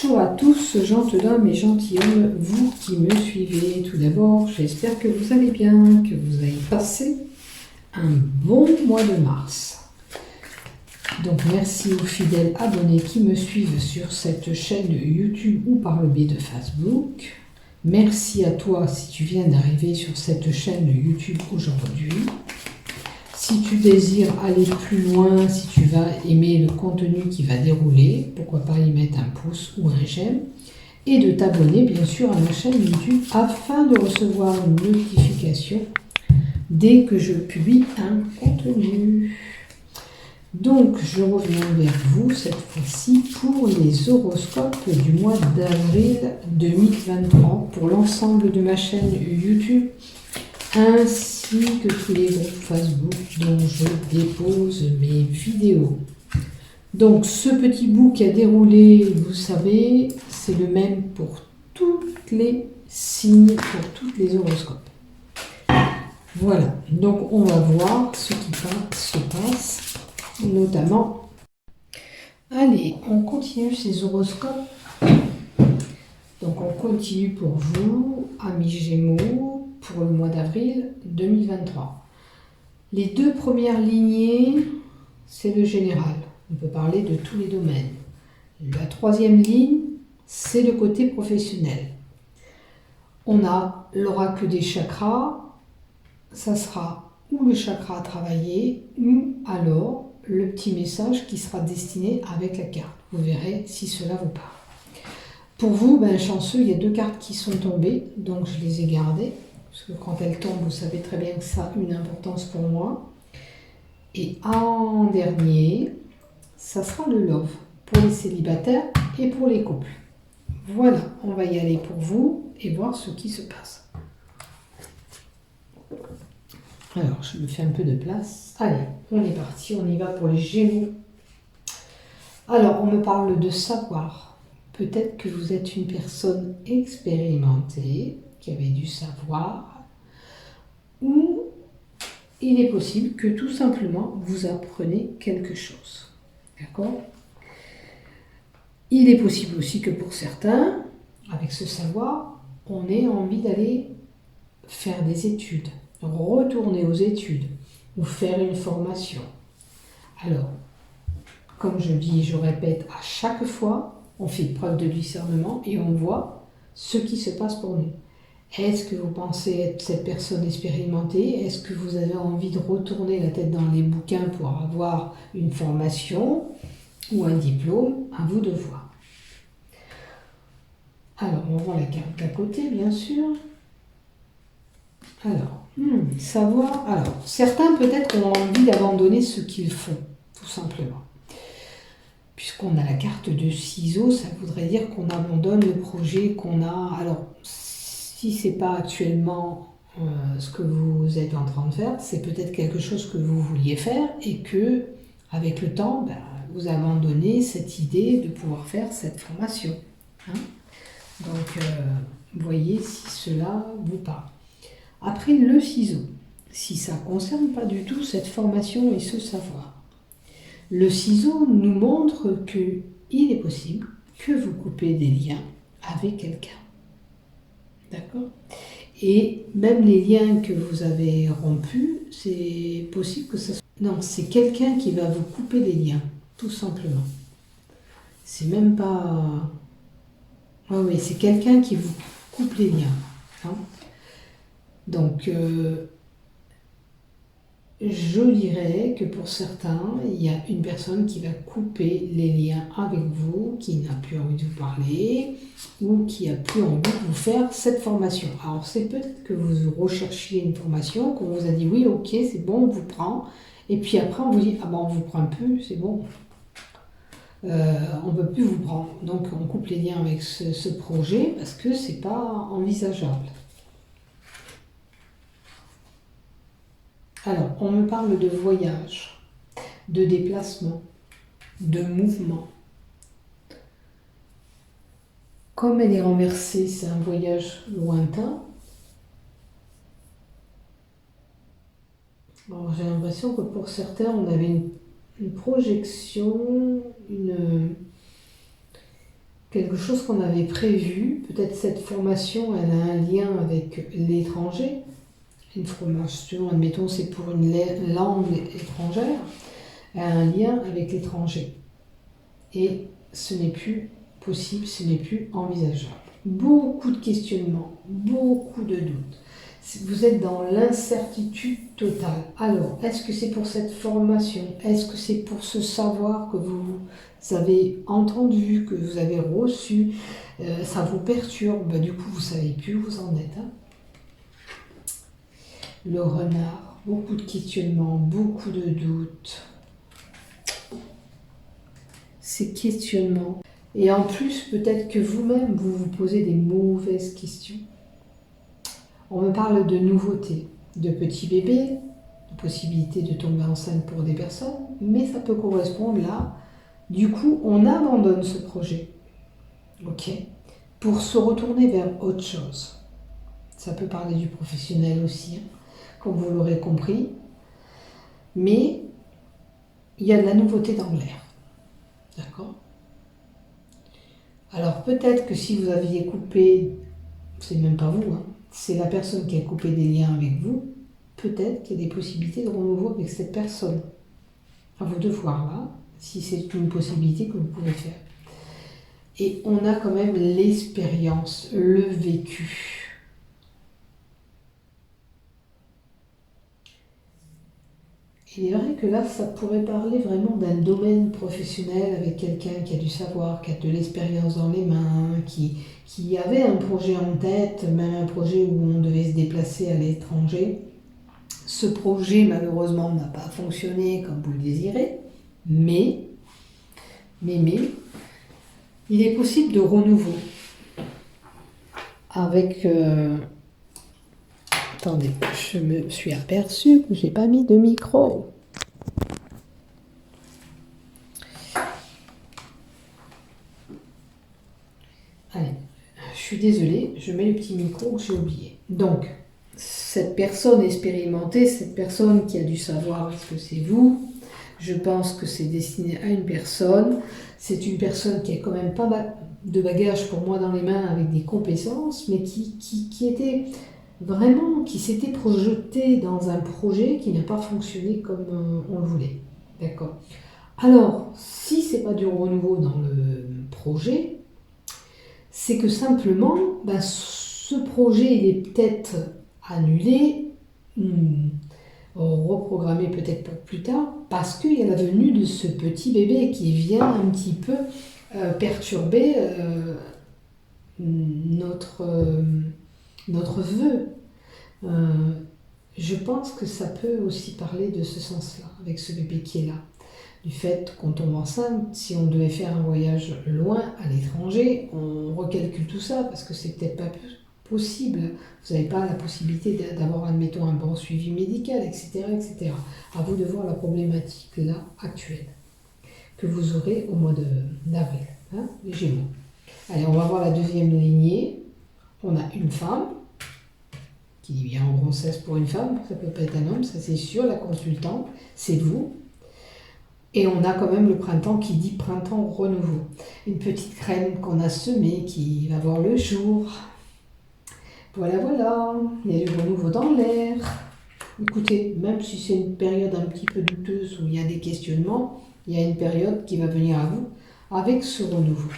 Bonjour à tous, gentilshommes et gentilshommes, vous qui me suivez. Tout d'abord, j'espère que vous allez bien, que vous avez passé un bon mois de mars. Donc merci aux fidèles abonnés qui me suivent sur cette chaîne YouTube ou par le biais de Facebook. Merci à toi si tu viens d'arriver sur cette chaîne YouTube aujourd'hui. Si tu désires aller plus loin, si tu vas aimer le contenu qui va dérouler, pourquoi pas y mettre un pouce ou un j'aime. Et de t'abonner bien sûr à ma chaîne YouTube afin de recevoir une notification dès que je publie un contenu. Donc je reviens vers vous cette fois-ci pour les horoscopes du mois d'avril 2023 pour l'ensemble de ma chaîne YouTube ainsi que tous les groupes Facebook dont je dépose mes vidéos. Donc ce petit bout qui a déroulé, vous savez, c'est le même pour toutes les signes, pour tous les horoscopes. Voilà, donc on va voir ce qui se passe, notamment. Allez, on continue ces horoscopes. Donc on continue pour vous, amis Gémeaux, pour le mois d'avril 2023. Les deux premières lignées, c'est le général. On peut parler de tous les domaines. La troisième ligne, c'est le côté professionnel. On a l'oracle des chakras. Ça sera ou le chakra à travailler ou alors le petit message qui sera destiné avec la carte. Vous verrez si cela vous parle. Pour vous, chanceux, il y a deux cartes qui sont tombées, donc je les ai gardées. Parce que quand elles tombent, vous savez très bien que ça a une importance pour moi. Et en dernier, ça sera le love pour les célibataires et pour les couples. Voilà, on va y aller pour vous et voir ce qui se passe. Alors, je me fais un peu de place. Allez, on est parti, on y va pour les Gémeaux. Alors, on me parle de savoir. Peut-être que vous êtes une personne expérimentée, qui avait du savoir, ou il est possible que tout simplement vous apprenez quelque chose. D'accord ? Il est possible aussi que pour certains, avec ce savoir, on ait envie d'aller faire des études, retourner aux études ou faire une formation. Alors, comme je dis et je répète à chaque fois, on fait preuve de discernement et on voit ce qui se passe pour nous. Est-ce que vous pensez être cette personne expérimentée? Est-ce que vous avez envie de retourner la tête dans les bouquins pour avoir une formation ou un diplôme? À vous de voir. Alors, on voit la carte d'à côté, bien sûr. Alors, savoir. Alors, certains peut-être ont envie d'abandonner ce qu'ils font, tout simplement. Puisqu'on a la carte de ciseaux, ça voudrait dire qu'on abandonne le projet qu'on a. Alors, si ce n'est pas actuellement ce que vous êtes en train de faire, c'est peut-être quelque chose que vous vouliez faire et que, avec le temps, vous abandonnez cette idée de pouvoir faire cette formation. Hein. Donc, voyez si cela vous parle. Après, le ciseau, si ça ne concerne pas du tout cette formation et ce savoir. Le ciseau nous montre qu'il est possible que vous coupez des liens avec quelqu'un. D'accord ? Et même les liens que vous avez rompus, c'est possible que ça soit... Non, c'est quelqu'un qui va vous couper des liens, tout simplement. C'est même pas... Oui, c'est quelqu'un qui vous coupe les liens. Hein. Donc, je dirais que pour certains, il y a une personne qui va couper les liens avec vous, qui n'a plus envie de vous parler ou qui a plus envie de vous faire cette formation. Alors c'est peut-être que vous recherchiez une formation, qu'on vous a dit oui, ok, c'est bon, on vous prend. Et puis après on vous dit, on ne vous prend plus, c'est bon. On ne peut plus vous prendre. Donc on coupe les liens avec ce projet parce que ce n'est pas envisageable. Alors, on me parle de voyage, de déplacement, de mouvement. Comme elle est renversée, c'est un voyage lointain. Alors, j'ai l'impression que pour certains, on avait une projection, quelque chose qu'on avait prévu. Peut-être cette formation, elle a un lien avec l'étranger. Une formation, admettons, c'est pour une langue étrangère, elle a un lien avec l'étranger. Et ce n'est plus possible, ce n'est plus envisageable. Beaucoup de questionnements, beaucoup de doutes. Vous êtes dans l'incertitude totale. Alors, est-ce que c'est pour cette formation? Est-ce que c'est pour ce savoir que vous avez entendu, que vous avez reçu? Ça vous perturbe. Du coup, vous ne savez plus où vous en êtes. Hein. Le renard, beaucoup de questionnements, beaucoup de doutes. Ces questionnements. Et en plus, peut-être que vous-même, vous vous posez des mauvaises questions. On me parle de nouveautés, de petits bébés, de possibilité de tomber enceinte pour des personnes, mais ça peut correspondre là. Du coup, on abandonne ce projet, ok, pour se retourner vers autre chose. Ça peut parler du professionnel aussi, hein, comme vous l'aurez compris, mais il y a de la nouveauté dans l'air, d'accord? Alors peut-être que si vous aviez coupé, c'est même pas vous, hein, c'est la personne qui a coupé des liens avec vous, peut-être qu'il y a des possibilités de renouveau avec cette personne. À vous de voir là, si c'est une possibilité que vous pouvez faire. Et on a quand même l'expérience, le vécu. Il est vrai que là, ça pourrait parler vraiment d'un domaine professionnel avec quelqu'un qui a du savoir, qui a de l'expérience dans les mains, qui avait un projet en tête, même un projet où on devait se déplacer à l'étranger. Ce projet, malheureusement, n'a pas fonctionné comme vous le désirez, mais, il est possible de renouveau. Avec... Attendez, je me suis aperçue que j'ai pas mis de micro. Allez, je suis désolée, je mets le petit micro que j'ai oublié. Donc, cette personne expérimentée, cette personne qui a du savoir, est-ce que c'est vous? Je pense que c'est destiné à une personne. C'est une personne qui a quand même pas de bagages pour moi dans les mains avec des compétences, mais qui était vraiment, qui s'était projeté dans un projet qui n'a pas fonctionné comme on le voulait. D'accord. Alors, si c'est pas du renouveau dans le projet, c'est que simplement, ce projet, il est peut-être annulé, reprogrammé peut-être pour plus tard, parce qu'il y a la venue de ce petit bébé qui vient un petit peu perturber notre vœu. Je pense que ça peut aussi parler de ce sens-là, avec ce bébé qui est là. Du fait qu'on tombe enceinte, si on devait faire un voyage loin, à l'étranger, on recalcule tout ça, parce que c'est peut-être pas possible. Vous n'avez pas la possibilité d'avoir, admettons, un bon suivi médical, etc., etc. À vous de voir la problématique là, actuelle, que vous aurez au mois d'avril, hein, les Gémeaux. Allez, on va voir la deuxième lignée. On a une femme, qui vient en grossesse pour une femme, ça peut pas être un homme, ça c'est sûr, la consultante, c'est vous. Et on a quand même le printemps qui dit printemps renouveau. Une petite graine qu'on a semée qui va voir le jour. Voilà, voilà, il y a du renouveau dans l'air. Écoutez, même si c'est une période un petit peu douteuse où il y a des questionnements, il y a une période qui va venir à vous avec ce renouveau.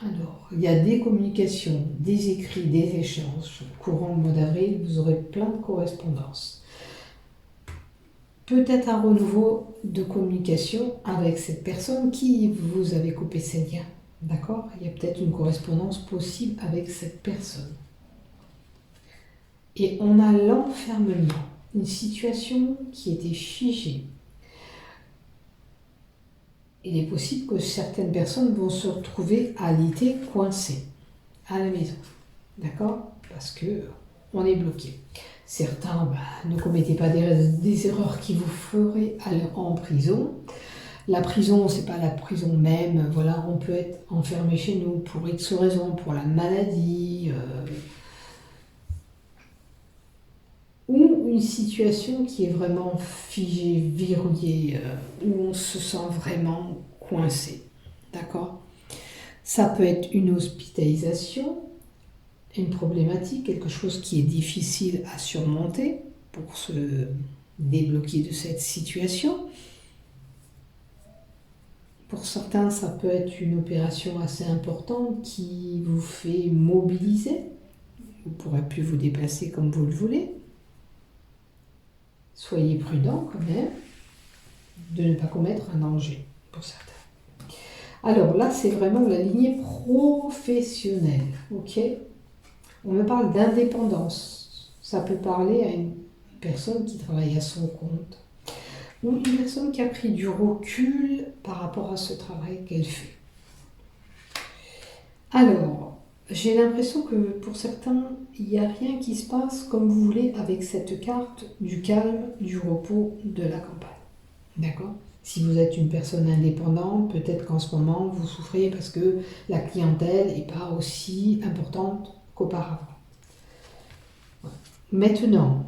Alors, il y a des communications, des écrits, des échanges. Courant le mois d'avril, vous aurez plein de correspondances. Peut-être un renouveau de communication avec cette personne qui vous avez coupé ses liens. D'accord? Il y a peut-être une correspondance possible avec cette personne. Et on a l'enfermement, une situation qui était figée. Il est possible que certaines personnes vont se retrouver à l'été coincées à la maison. D'accord? Parce que on est bloqué. Certains, ne commettez pas des erreurs qui vous feraient aller en prison. La prison, c'est pas la prison même. Voilà, on peut être enfermé chez nous pour X raisons, pour la maladie, ou une situation qui est vraiment figée, verrouillée, où on se sent vraiment coincé. D'accord? Ça peut être une hospitalisation, une problématique, quelque chose qui est difficile à surmonter pour se débloquer de cette situation. Pour certains, ça peut être une opération assez importante qui vous fait mobiliser. Vous ne pourrez plus vous déplacer comme vous le voulez. Soyez prudent quand même de ne pas commettre un danger pour certains. Alors là, c'est vraiment la lignée professionnelle. Ok? On me parle d'indépendance. Ça peut parler à une personne qui travaille à son compte ou une personne qui a pris du recul par rapport à ce travail qu'elle fait. Alors, j'ai l'impression que pour certains, il n'y a rien qui se passe comme vous voulez avec cette carte du calme, du repos, de la campagne. D'accord? Si vous êtes une personne indépendante, peut-être qu'en ce moment, vous souffrez parce que la clientèle n'est pas aussi importante qu'auparavant. Maintenant,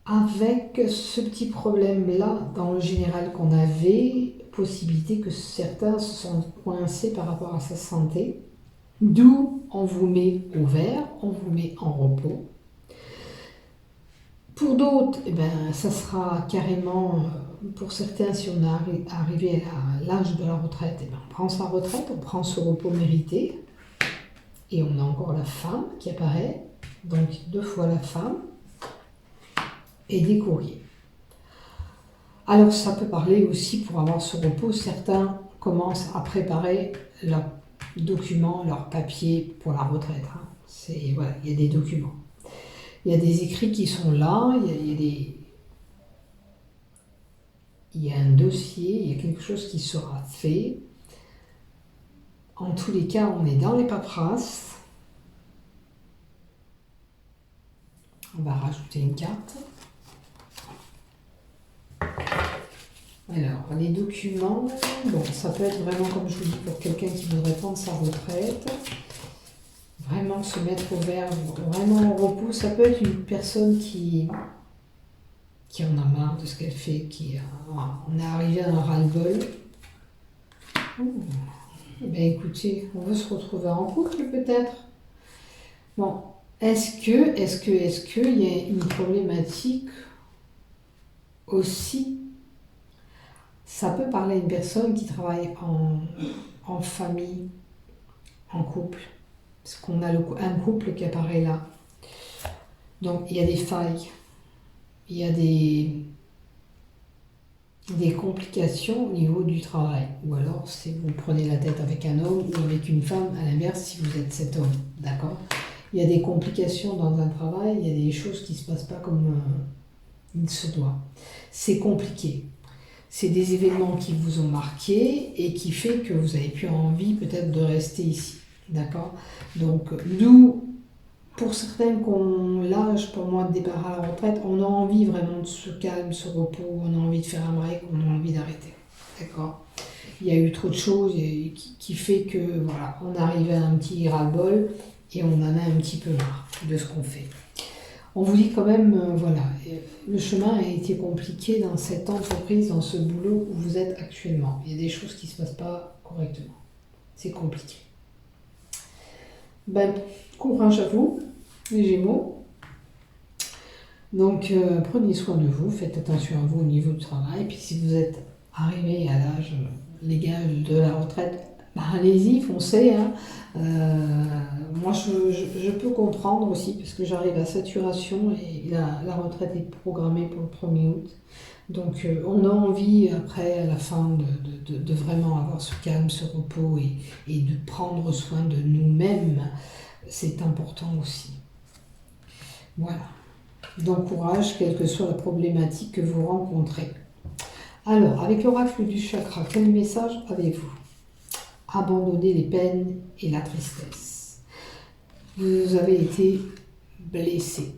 avec ce petit problème-là, dans le général qu'on avait, possibilité que certains se sentent coincés par rapport à sa santé, d'où on vous met au vert, on vous met en repos. Pour d'autres, eh ben, ça sera carrément, pour certains, si on est arrivé à l'âge de la retraite, eh ben, on prend sa retraite, on prend ce repos mérité, et on a encore la femme qui apparaît, donc 2 fois la femme, et des courriers. Alors ça peut parler aussi pour avoir ce repos, certains commencent à préparer leurs documents, leurs papiers pour la retraite. Hein. Voilà, il y a des documents. Il y a des écrits qui sont là, il y a un dossier, il y a quelque chose qui sera fait. En tous les cas, on est dans les paperasses. On va rajouter une carte. Alors, les documents, bon, ça peut être vraiment, comme je vous dis, pour quelqu'un qui voudrait prendre sa retraite, vraiment se mettre au vert, vraiment au repos. Ça peut être une personne qui en a marre de ce qu'elle fait, on est arrivé à un ras-le-bol. Ben écoutez, on veut se retrouver en couple peut-être. Bon, est-ce qu'il y a une problématique aussi? Ça peut parler à une personne qui travaille en famille, en couple, parce qu'on a un couple qui apparaît là. Donc il y a des failles, il y a des complications au niveau du travail. Ou alors si vous prenez la tête avec un homme ou avec une femme, à l'inverse si vous êtes cet homme, d'accord? Il y a des complications dans un travail, il y a des choses qui ne se passent pas comme il se doit. C'est compliqué. C'est des événements qui vous ont marqué et qui fait que vous n'avez plus envie peut-être de rester ici. D'accord? Donc, nous, pour certains qui ont l'âge pour moi de départ à la retraite, on a envie vraiment de ce calme, ce repos, on a envie de faire un break, on a envie d'arrêter. D'accord? Il y a eu trop de choses qui fait que, voilà, on arrive à un petit ras-le-bol et on en a un petit peu marre de ce qu'on fait. On vous dit quand même, voilà, le chemin a été compliqué dans cette entreprise, dans ce boulot où vous êtes actuellement. Il y a des choses qui ne se passent pas correctement. C'est compliqué. Ben, courage à vous, les Gémeaux. Donc, prenez soin de vous, faites attention à vous au niveau du travail. Et puis, si vous êtes arrivé à l'âge légal de la retraite, ben, allez-y, foncez. Hein. Moi, je peux comprendre aussi, parce que j'arrive à saturation et la retraite est programmée pour le 1er août. Donc, on a envie, après, à la fin, de vraiment avoir ce calme, ce repos et de prendre soin de nous-mêmes. C'est important aussi. Voilà. Donc, courage, quelle que soit la problématique que vous rencontrez. Alors, avec l'oracle du chakra, quel message avez-vous? Abandonner les peines et la tristesse. Vous avez été blessé.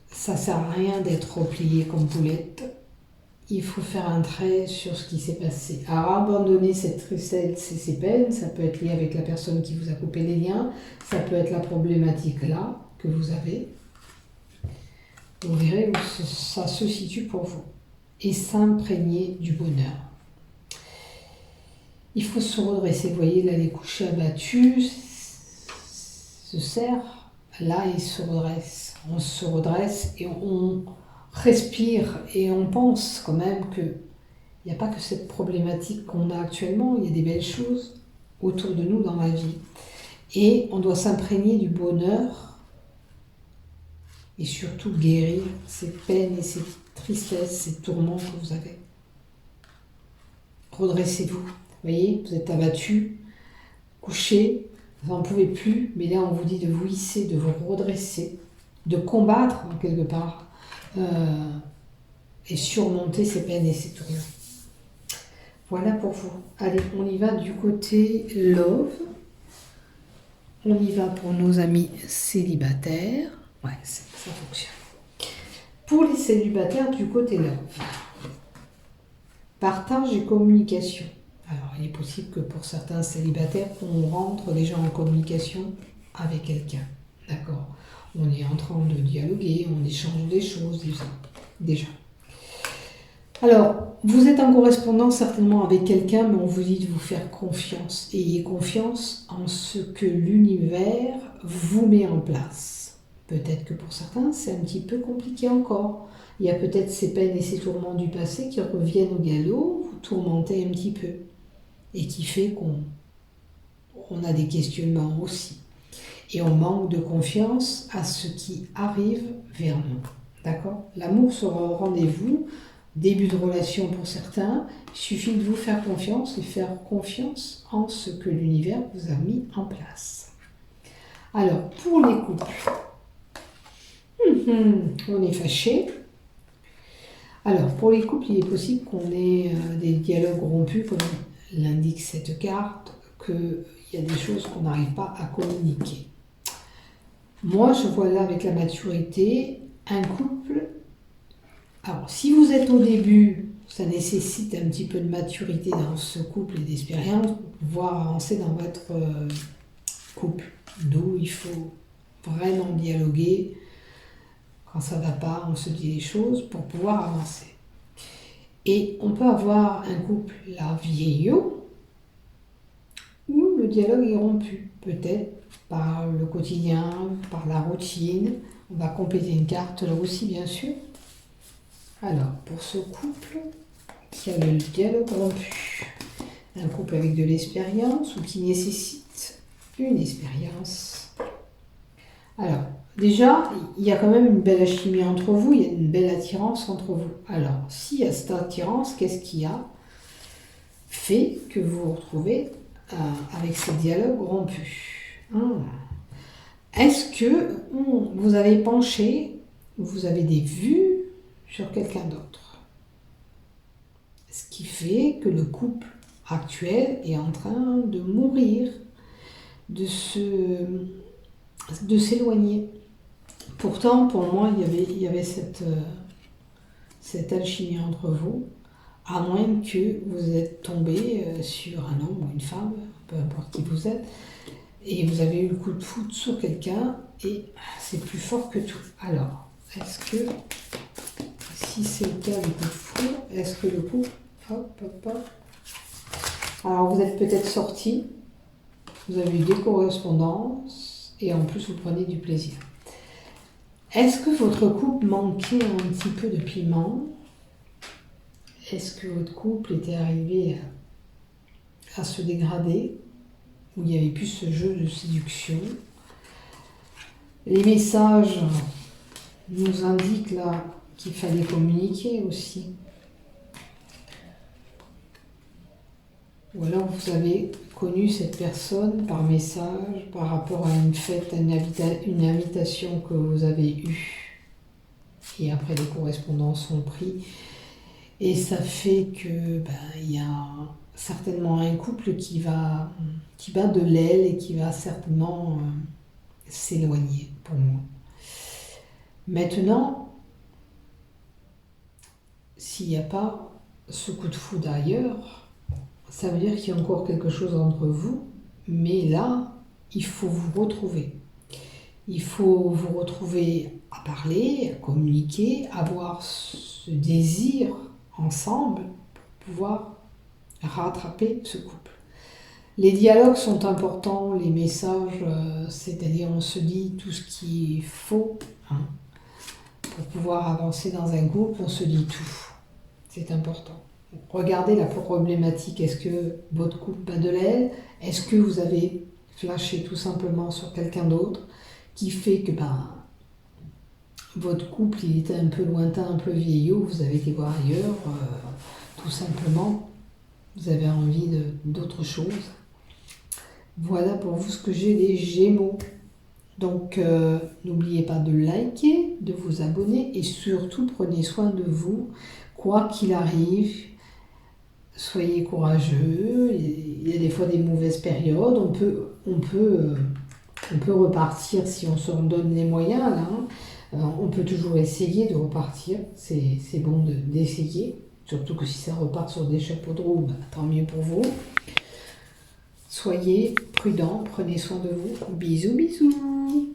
Ça ne sert à rien d'être replié comme vous l'êtes. Il faut faire un trait sur ce qui s'est passé. Alors, abandonner cette tristesse et ces peines, ça peut être lié avec la personne qui vous a coupé les liens, ça peut être la problématique là que vous avez. Vous verrez où ça se situe pour vous. Et s'imprégner du bonheur. Il faut se redresser. Vous voyez, là, les couchers abattus se serrent. Là, il se redresse. On se redresse et on respire et on pense quand même que il n'y a pas que cette problématique qu'on a actuellement. Il y a des belles choses autour de nous dans la vie. Et on doit s'imprégner du bonheur et surtout guérir ces peines et ces tristesses, ces tourments que vous avez. Redressez-vous. Vous voyez, vous êtes abattu, couché, vous n'en pouvez plus, mais là on vous dit de vous hisser, de vous redresser, de combattre en quelque part et surmonter ces peines et ces tourments. Voilà pour vous. Allez, on y va du côté love. On y va pour nos amis célibataires. Ouais, ça fonctionne. Pour les célibataires du côté love. Partage et communication. Alors, il est possible que pour certains célibataires, on rentre déjà en communication avec quelqu'un. D'accord? On est en train de dialoguer, on échange des choses déjà. Alors, vous êtes en correspondance certainement avec quelqu'un, mais on vous dit de vous faire confiance. Ayez confiance en ce que l'univers vous met en place. Peut-être que pour certains, c'est un petit peu compliqué encore. Il y a peut-être ces peines et ces tourments du passé qui reviennent au galop, vous tourmentez un petit peu. Et qui fait qu'on a des questionnements aussi. Et on manque de confiance à ce qui arrive vers nous. D'accord? L'amour sera au rendez-vous. Début de relation pour certains, il suffit de vous faire confiance et faire confiance en ce que l'univers vous a mis en place. Alors, pour les couples, on est fâché. Alors, pour les couples, il est possible qu'on ait des dialogues rompus, comme l'indique cette carte, qu'il y a des choses qu'on n'arrive pas à communiquer. Moi, je vois là, avec la maturité, un couple. Alors, si vous êtes au début, ça nécessite un petit peu de maturité dans ce couple et d'expérience pour pouvoir avancer dans votre couple. D'où il faut vraiment dialoguer. Quand ça ne va pas, on se dit les choses pour pouvoir avancer. Et on peut avoir un couple là vieillot où le dialogue est rompu. Peut-être par le quotidien, par la routine. On va compléter une carte là aussi, bien sûr. Alors, pour ce couple qui a le dialogue rompu, un couple avec de l'expérience ou qui nécessite une expérience. Alors, déjà, il y a quand même une belle alchimie entre vous, il y a une belle attirance entre vous. Alors, s'il y a cette attirance, qu'est-ce qui a fait que vous vous retrouvez avec ce dialogue rompu? Est-ce que vous avez penché, vous avez des vues sur quelqu'un d'autre? Ce qui fait que le couple actuel est en train de mourir, de s'éloigner. Pourtant, pour moi, il y avait cette alchimie entre vous, à moins que vous êtes tombé sur un homme ou une femme, peu importe qui vous êtes, et vous avez eu le coup de foudre sur quelqu'un, et c'est plus fort que tout. Alors, est-ce que, si c'est le cas du coup de foudre, est-ce que le couple... Alors, vous êtes peut-être sortis, vous avez eu des correspondances, et en plus, vous prenez du plaisir. Est-ce que votre couple manquait un petit peu de piment? Est-ce que votre couple était arrivé à se dégrader? Où il n'y avait plus ce jeu de séduction? Les messages nous indiquent là qu'il fallait communiquer aussi. Ou alors vous avez connu cette personne par message, par rapport à une fête, une invitation que vous avez eue. Et après les correspondances sont prises. Et ça fait que y a certainement un couple qui bat de l'aile et qui va certainement s'éloigner pour moi. Maintenant, s'il n'y a pas ce coup de foudre ailleurs, ça veut dire qu'il y a encore quelque chose entre vous, mais là, il faut vous retrouver. Il faut vous retrouver à parler, à communiquer, avoir ce désir ensemble pour pouvoir rattraper ce couple. Les dialogues sont importants, les messages, c'est-à-dire on se dit tout ce qui est faux. Hein. Pour pouvoir avancer dans un groupe, on se dit tout. C'est important. Regardez la problématique. Est-ce que votre couple bat de l'aile? Est-ce que vous avez flashé tout simplement sur quelqu'un d'autre qui fait que votre couple il était un peu lointain, un peu vieillot, vous avez été voir ailleurs, tout simplement, vous avez envie d'autre chose. Voilà pour vous ce que j'ai des Gémeaux. Donc, n'oubliez pas de liker, de vous abonner et surtout prenez soin de vous, quoi qu'il arrive. Soyez courageux. Il y a des fois des mauvaises périodes. On peut repartir si on se donne les moyens. Là, hein. On peut toujours essayer de repartir. C'est bon d'essayer. Surtout que si ça repart sur des chapeaux de roue, tant mieux pour vous. Soyez prudents, prenez soin de vous. Bisous, bisous.